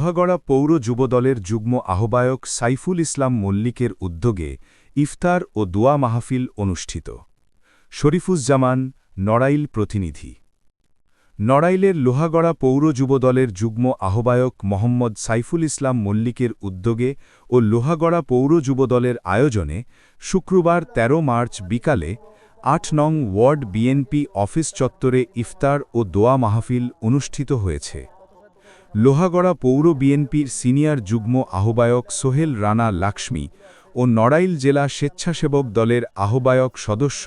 লোহাগড়া পৌর যুবদলের যুগ্ম আহ্বায়ক সাইফুল ইসলাম মল্লিকের উদ্যোগে ইফতার ও দোয়া মাহফিল অনুষ্ঠিত। শরীফুজ্জামান, নড়াইল প্রতিনিধি। নড়াইলের লোহাগড়া পৌর যুবদলের যুগ্ম আহ্বায়ক মোহাম্মদ সাইফুল ইসলাম মল্লিকের উদ্যোগে ও লোহাগড়া পৌর যুবদলের আয়োজনে শুক্রবার ১৩ মার্চ বিকালে ৮ নং ওয়ার্ড বিএনপি অফিস চত্বরে ইফতার ও দোয়া মাহফিল অনুষ্ঠিত হয়েছে। লোহাগড়া পৌর বিএনপির সিনিয়র যুগ্ম আহ্বায়ক সোহেল রানা লাক্ষ্মী ও নড়াইল জেলা স্বেচ্ছাসেবক দলের আহ্বায়ক সদস্য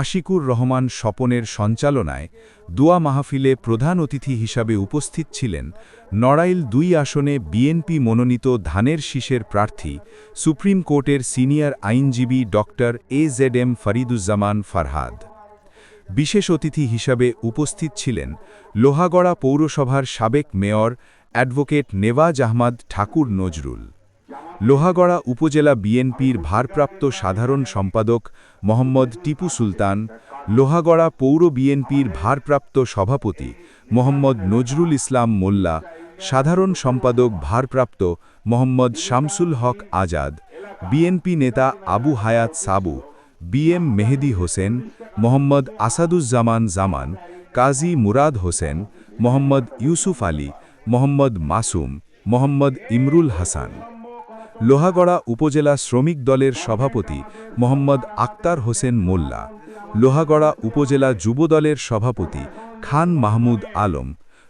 আশিকুর রহমান স্বপনের সঞ্চালনায় দোয়া মাহফিলে প্রধান অতিথি হিসাবে উপস্থিত ছিলেন নড়াইল ২ আসনে বিএনপি মনোনীত ধানের শীষের প্রার্থী সুপ্রিম কোর্টের সিনিয়র আইনজীবী AZM ফরিদুজ্জামান ফারহাদ। বিশেষ অতিথি হিসাবে উপস্থিত ছিলেন লোহাগড়া পৌরসভার সাবেক মেয়র অ্যাডভোকেট নেওয়াজ আহমদ ঠাকুর নজরুল, লোহাগড়া উপজেলা বিএনপির ভারপ্রাপ্ত সাধারণ সম্পাদক মোহাম্মদ টিপু সুলতান, লোহাগড়া পৌর বিএনপির ভারপ্রাপ্ত সভাপতি মোহাম্মদ নজরুল ইসলাম মোল্লা, সাধারণ সম্পাদক ভারপ্রাপ্ত মোহাম্মদ শামসুল হক আজাদ, বিএনপি নেতা আবু হায়াত সাবু, BM মেহেদি হোসেন, মোহাম্মদ আসাদুজ্জামান জামান, কাজী মুরাদ হোসেন, মোহাম্মদ ইউসুফ আলী, মোহাম্মদ মাসুম, মোহাম্মদ ইমরুল হাসান। লোহাগড়া উপজেলা শ্রমিক দলের সভাপতি মোহাম্মদ আক্তার হোসেন মোল্লা, লোহাগড়া উপজেলা যুবদলের সভাপতি খান মাহমুদ আলম,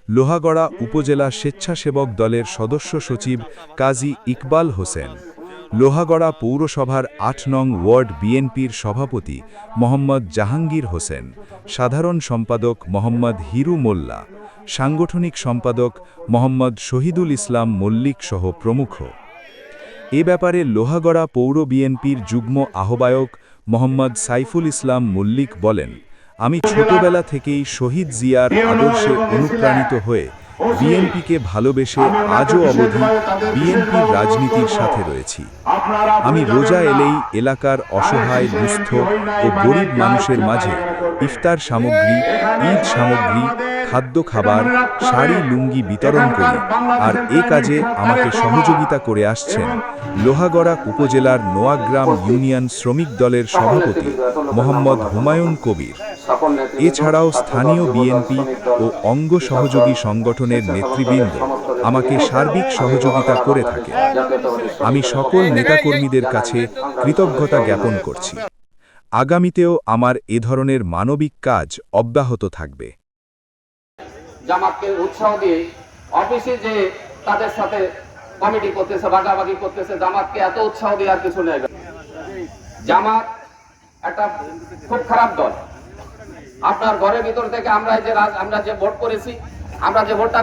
লোহাগড়া উপজেলা স্বেচ্ছাসেবক দলের সদস্য সচিব কাজী ইকবাল হোসেন, লোহাগড়া পৌরসভার ৮ নং ওয়ার্ড বিএনপির সভাপতি মোহাম্মদ জাহাঙ্গীর হোসেন, সাধারণ সম্পাদক মোহাম্মদ হিরু মোল্লা, সাংগঠনিক সম্পাদক মোহাম্মদ শহীদুল ইসলাম মল্লিক সহ প্রমুখ। এ ব্যাপারে লোহাগড়া পৌর বিএনপির যুগ্ম আহ্বায়ক মোহাম্মদ সাইফুল ইসলাম মল্লিক বলেন, আমি ছোটবেলা থেকেই শহীদ জিয়ার আদর্শে অনুপ্রাণিত হয়ে বিএনপিকে ভালোবেসে আজও অবধি বিএনপির রাজনীতির সাথে রয়েছি। আমি রোজা এলেই এলাকার অসহায়, দুস্থ ও গরিব মানুষের মাঝে ইফতার সামগ্রী, ঈদ সামগ্রী, খাদ্য খাবার, শাড়ি লুঙ্গি বিতরণ করি, আর এ কাজে আমাকে সহযোগিতা করে আসছেন লোহাগড়া উপজেলার নোয়াগ্রাম ইউনিয়ন শ্রমিক দলের সভাপতি মোহাম্মদ হুমায়ুন কবির। এছাড়াও স্থানীয় বিএনপি ও অঙ্গ সহযোগী সংগঠনের নেতৃবৃন্দ আমাকে সার্বিক সহযোগিতা করে থাকে। আমি সকল নেতাকর্মীদের কাছে কৃতজ্ঞতা জ্ঞাপন করছি। আগামীতেও আমার এ ধরনের মানবিক কাজ অব্যাহত থাকবে। জামাতকে উৎসাহ দিয়ে অফিসে যে তাদের সাথে কমিটি করতেছে, ভাগাভাগি করতেছে, জামাতকে এত উৎসাহ দিয়ে আর কিছু নেই। জামাত একটা খুব খারাপ দল। আপনার ঘরের ভিতর থেকে আমরা যে ভোট করেছি, আমরা যে ভোটটা